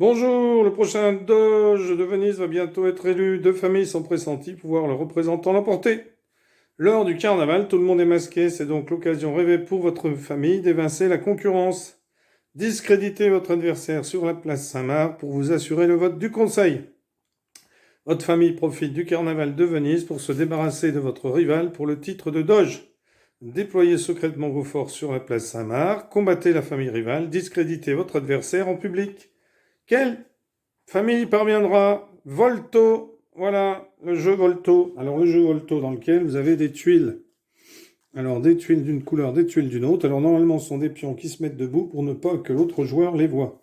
Bonjour, le prochain doge de Venise va bientôt être élu. Deux familles sont pressenties pour voir le représentant l'emporter. Lors du carnaval, tout le monde est masqué, c'est donc l'occasion rêvée pour votre famille d'évincer la concurrence. Discréditez votre adversaire sur la place Saint-Marc pour vous assurer le vote du conseil. Votre famille profite du carnaval de Venise pour se débarrasser de votre rival pour le titre de doge. Déployez secrètement vos forces sur la place Saint-Marc, combattez la famille rivale, discréditez votre adversaire en public. Quelle famille parviendra? Volto, voilà, le jeu Volto. Alors le jeu Volto dans lequel vous avez des tuiles. Alors des tuiles d'une couleur, des tuiles d'une autre. Alors normalement ce sont des pions qui se mettent debout pour ne pas que l'autre joueur les voie.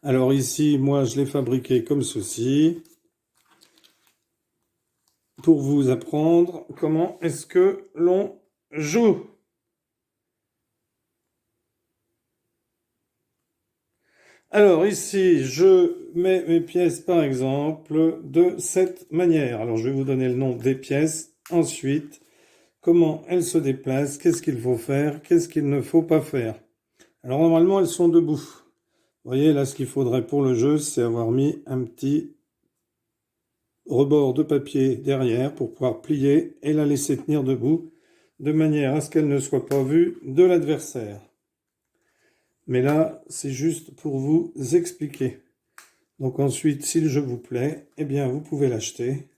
Alors ici, moi je l'ai fabriqué comme ceci. Pour vous apprendre comment est-ce que l'on joue. Alors ici, je mets mes pièces par exemple de cette manière. Alors je vais vous donner le nom des pièces. Ensuite, comment elles se déplacent, qu'est-ce qu'il faut faire, qu'est-ce qu'il ne faut pas faire. Alors normalement, elles sont debout. Vous voyez, là, ce qu'il faudrait pour le jeu, c'est avoir mis un petit rebord de papier derrière pour pouvoir plier et la laisser tenir debout, de manière à ce qu'elle ne soit pas vue de l'adversaire. Mais là, c'est juste pour vous expliquer. Donc ensuite, si le jeu vous plaît, eh bien, vous pouvez l'acheter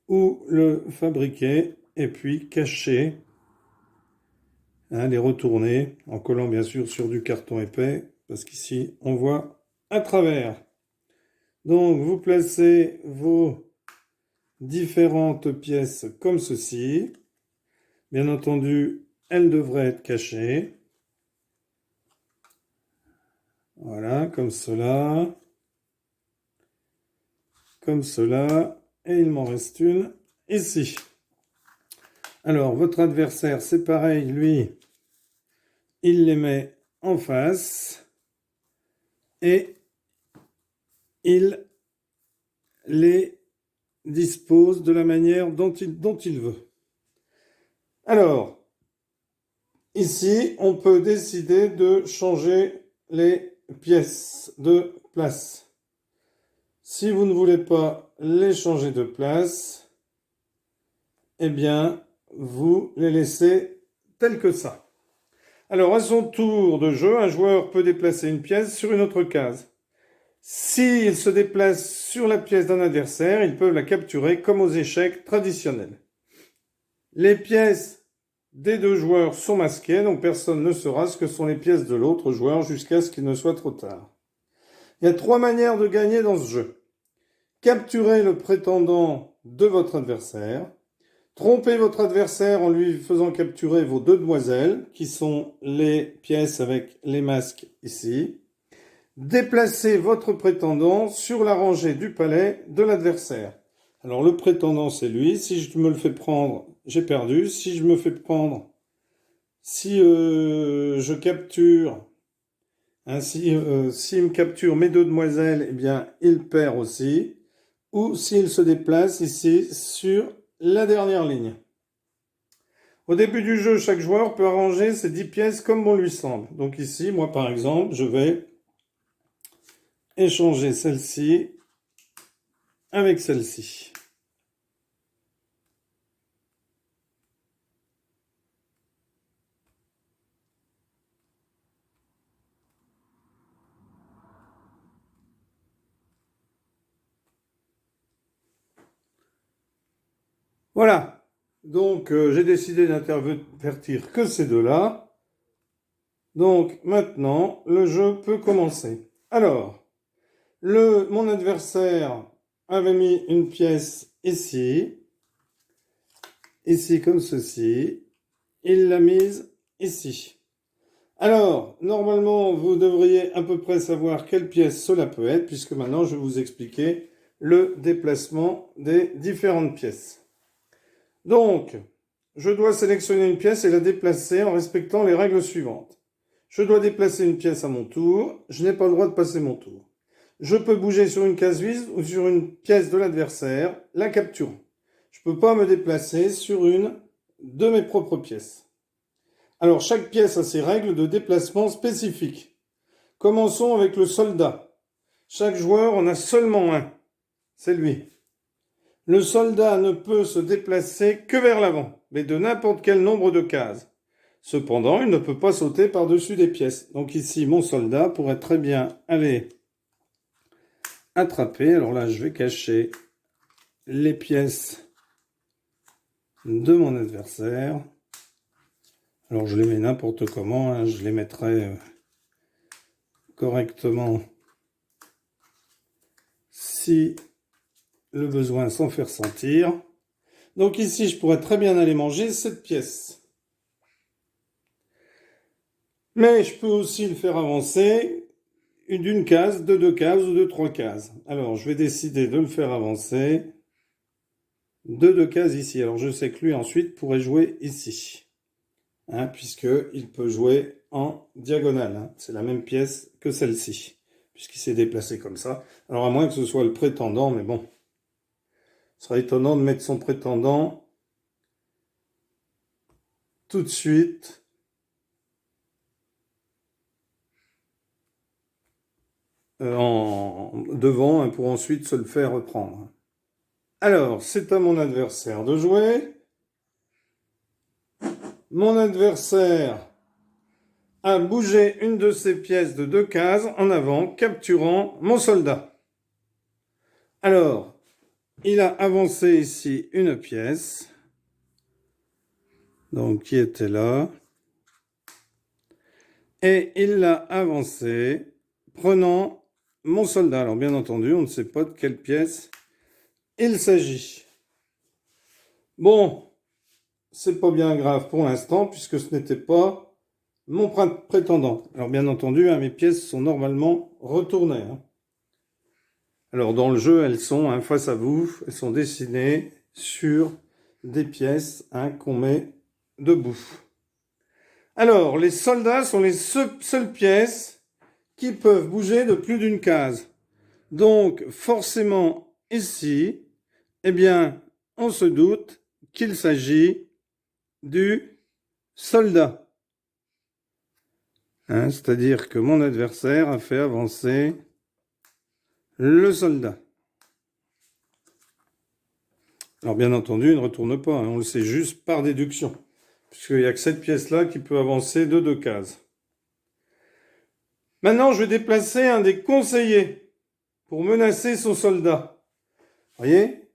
ou le fabriquer et puis cacher, les retourner en collant bien sûr sur du carton épais parce qu'ici, on voit à travers. Donc, vous placez vos différentes pièces comme ceci. Bien entendu, elles devraient être cachées. Voilà, comme cela. Comme cela. Et il m'en reste une ici. Alors, votre adversaire, c'est pareil, lui, il les met en face et il les dispose de la manière dont il veut. Alors, ici, on peut décider de changer les pièces de place. Si vous ne voulez pas les changer de place, eh bien, vous les laissez telles que ça. Alors, à son tour de jeu, un joueur peut déplacer une pièce sur une autre case. S'il se déplace sur la pièce d'un adversaire, ils peuvent la capturer comme aux échecs traditionnels. Les pièces des deux joueurs sont masquées, donc personne ne saura ce que sont les pièces de l'autre joueur jusqu'à ce qu'il ne soit trop tard. Il y a 3 manières de gagner dans ce jeu. Capturer le prétendant de votre adversaire. Trompez votre adversaire en lui faisant capturer vos 2 demoiselles, qui sont les pièces avec les masques ici. Déplacez votre prétendant sur la rangée du palais de l'adversaire. Alors le prétendant, c'est lui. Si je me le fais prendre, j'ai perdu. Si je me fais prendre, si je capture, s'il me capture mes 2 demoiselles, eh bien, il perd aussi. Ou s'il se déplace ici sur la dernière ligne. Au début du jeu, chaque joueur peut arranger ses 10 pièces comme bon lui semble. Donc ici, moi par exemple, je vais échanger celle-ci avec celle-ci. Voilà. Donc j'ai décidé d'intervertir que ces deux-là. Donc maintenant, le jeu peut commencer. Alors, mon adversaire avait mis une pièce ici comme ceci. Il l'a mise ici. Alors, normalement, vous devriez à peu près savoir quelle pièce cela peut être, puisque maintenant je vais vous expliquer le déplacement des différentes pièces. Donc, je dois sélectionner une pièce et la déplacer en respectant les règles suivantes. Je dois déplacer une pièce à mon tour, je n'ai pas le droit de passer mon tour. Je peux bouger sur une case vide ou sur une pièce de l'adversaire, la capturant. Je ne peux pas me déplacer sur une de mes propres pièces. Alors, chaque pièce a ses règles de déplacement spécifiques. Commençons avec le soldat. Chaque joueur en a seulement un. C'est lui. Le soldat ne peut se déplacer que vers l'avant, mais de n'importe quel nombre de cases. Cependant, il ne peut pas sauter par-dessus des pièces. Donc ici, mon soldat pourrait très bien aller attraper. Alors là, je vais cacher les pièces de mon adversaire. Alors je les mets n'importe comment, hein. Je les mettrai correctement si le besoin sans faire sentir. Donc ici, je pourrais très bien aller manger cette pièce. Mais je peux aussi le faire avancer d'une case, de 2 cases ou de 3 cases. Alors, je vais décider de le faire avancer de 2 cases ici. Alors, je sais que lui, ensuite, pourrait jouer ici. Hein, puisqu'il peut jouer en diagonale. Hein. C'est la même pièce que celle-ci, puisqu'il s'est déplacé comme ça. Alors, à moins que ce soit le prétendant, mais bon. Ce serait étonnant de mettre son prétendant tout de suite devant, hein, pour ensuite se le faire reprendre. Alors, c'est à mon adversaire de jouer. Mon adversaire a bougé une de ses pièces de 2 cases en avant, capturant mon soldat. Alors, il a avancé ici une pièce, donc qui était là, et il l'a avancé, prenant mon soldat. Alors, bien entendu, on ne sait pas de quelle pièce il s'agit. Bon, c'est pas bien grave pour l'instant, puisque ce n'était pas mon prétendant. Alors, bien entendu, hein, mes pièces sont normalement retournées. Hein. Alors, dans le jeu, elles sont hein, face à vous, elles sont dessinées sur des pièces hein, qu'on met debout. Alors, les soldats sont les seules pièces qui peuvent bouger de plus d'une case. Donc, forcément, ici, eh bien, on se doute qu'il s'agit du soldat. Hein, c'est-à-dire que mon adversaire a fait avancer le soldat. Alors, bien entendu, il ne retourne pas. Hein, on le sait juste par déduction. Puisqu'il n'y a que cette pièce-là qui peut avancer de 2 cases. Maintenant, je vais déplacer un des conseillers pour menacer son soldat. Vous voyez ?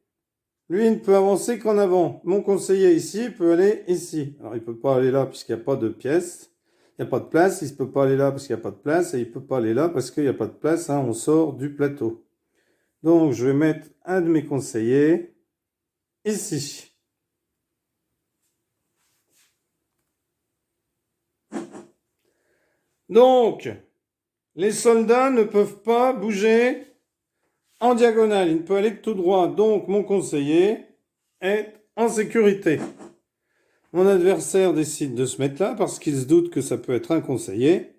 Lui, il ne peut avancer qu'en avant. Mon conseiller ici peut aller ici. Alors, il ne peut pas aller là puisqu'il n'y a pas de pièce. Il n'y a pas de place. Il ne peut pas aller là parce qu'il n'y a pas de place. Et il ne peut pas aller là parce qu'il n'y a pas de place. Hein, on sort du plateau. Donc, je vais mettre un de mes conseillers ici. Donc, les soldats ne peuvent pas bouger en diagonale. Il ne peut aller que tout droit. Donc, mon conseiller est en sécurité. Mon adversaire décide de se mettre là parce qu'il se doute que ça peut être un conseiller.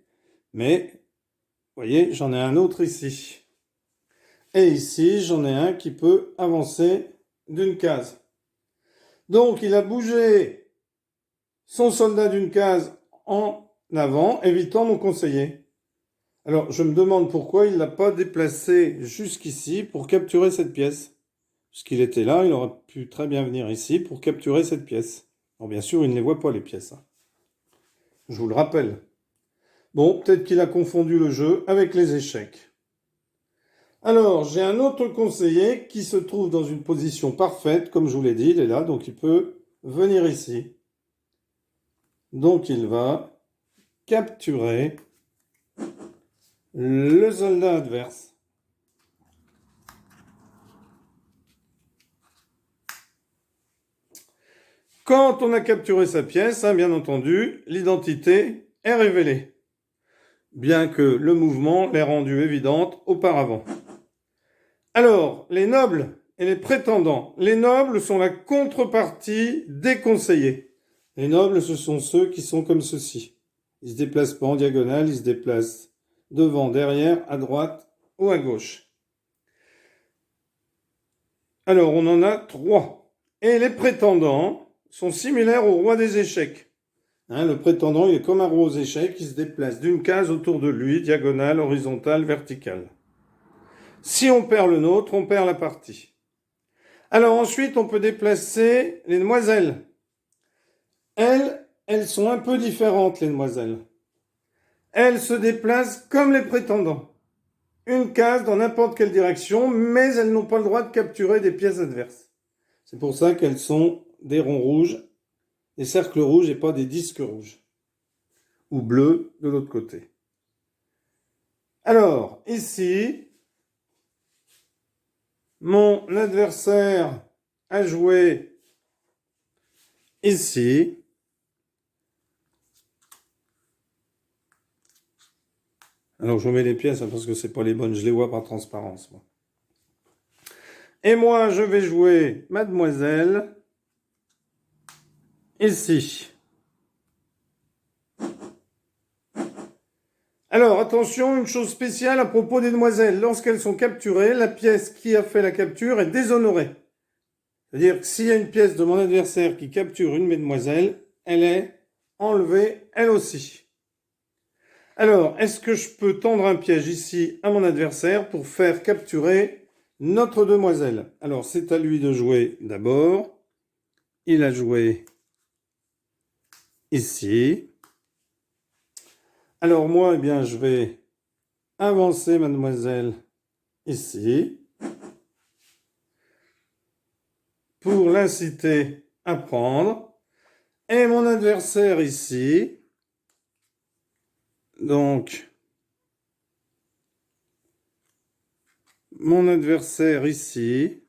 Mais, vous voyez, j'en ai un autre ici. Et ici, j'en ai un qui peut avancer d'une case. Donc, il a bougé son soldat d'une case en avant, évitant mon conseiller. Alors, je me demande pourquoi il ne l'a pas déplacé jusqu'ici pour capturer cette pièce. Puisqu'il était là, il aurait pu très bien venir ici pour capturer cette pièce. Alors, bien sûr, il ne les voit pas, les pièces. Hein. Je vous le rappelle. Bon, peut-être qu'il a confondu le jeu avec les échecs. Alors, j'ai un autre conseiller qui se trouve dans une position parfaite, comme je vous l'ai dit, il est là, donc il peut venir ici. Donc, il va capturer le soldat adverse. Quand on a capturé sa pièce, hein, bien entendu, l'identité est révélée, bien que le mouvement l'ait rendue évidente auparavant. Alors, les nobles et les prétendants. Les nobles sont la contrepartie des conseillers. Les nobles, ce sont ceux qui sont comme ceci. Ils se déplacent pas en diagonale, ils se déplacent devant, derrière, à droite ou à gauche. Alors, on en a 3. Et les prétendants sont similaires au roi des échecs. Hein, le prétendant, il est comme un roue aux échecs qui se déplace d'une case autour de lui, diagonale, horizontale, verticale. Si on perd le nôtre, on perd la partie. Alors ensuite, on peut déplacer les demoiselles. Elles sont un peu différentes, les demoiselles. Elles se déplacent comme les prétendants. Une case dans n'importe quelle direction, mais elles n'ont pas le droit de capturer des pièces adverses. C'est pour ça qu'elles sont des ronds rouges, des cercles rouges et pas des disques rouges. Ou bleus de l'autre côté. Alors, ici, mon adversaire a joué ici. Alors, je mets les pièces parce que c'est pas les bonnes, je les vois par transparence. Moi. Et moi, je vais jouer mademoiselle ici. Alors, attention, une chose spéciale à propos des demoiselles. Lorsqu'elles sont capturées, la pièce qui a fait la capture est déshonorée. C'est-à-dire que s'il y a une pièce de mon adversaire qui capture une mesdemoiselles, elle est enlevée elle aussi. Alors, est-ce que je peux tendre un piège ici à mon adversaire pour faire capturer notre demoiselle? Alors, c'est à lui de jouer d'abord. Il a joué ici. Alors moi, eh bien, je vais avancer mademoiselle ici pour l'inciter à prendre. Et mon adversaire ici. Donc, mon adversaire ici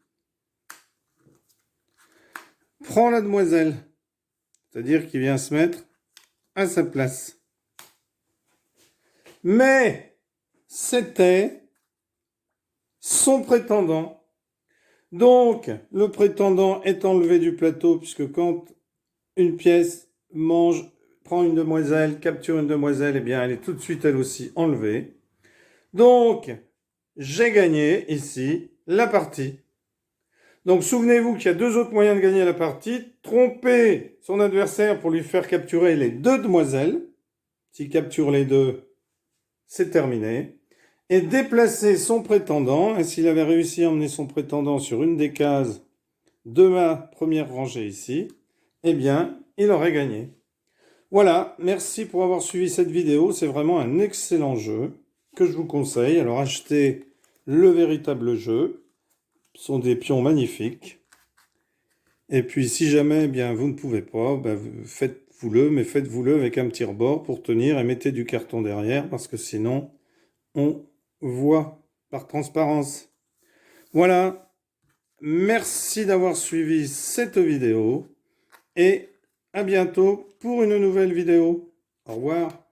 prend la demoiselle. C'est-à-dire qu'il vient se mettre à sa place. Mais c'était son prétendant. Donc, le prétendant est enlevé du plateau puisque quand une pièce prend une demoiselle, capture une demoiselle, eh bien, elle est tout de suite, elle aussi, enlevée. Donc, j'ai gagné ici la partie. Donc, souvenez-vous qu'il y a deux autres moyens de gagner la partie. Tromper son adversaire pour lui faire capturer les deux demoiselles. S'il capture les deux, c'est terminé. Et déplacer son prétendant. Et s'il avait réussi à emmener son prétendant sur une des cases de ma première rangée ici, eh bien, il aurait gagné. Voilà, merci pour avoir suivi cette vidéo. C'est vraiment un excellent jeu que je vous conseille. Alors, achetez le véritable jeu. Ce sont des pions magnifiques. Et puis, si jamais eh bien, vous ne pouvez pas, ben, faites-vous-le, mais faites-vous-le avec un petit rebord pour tenir et mettez du carton derrière parce que sinon, on voit par transparence. Voilà, merci d'avoir suivi cette vidéo et à bientôt pour une nouvelle vidéo. Au revoir.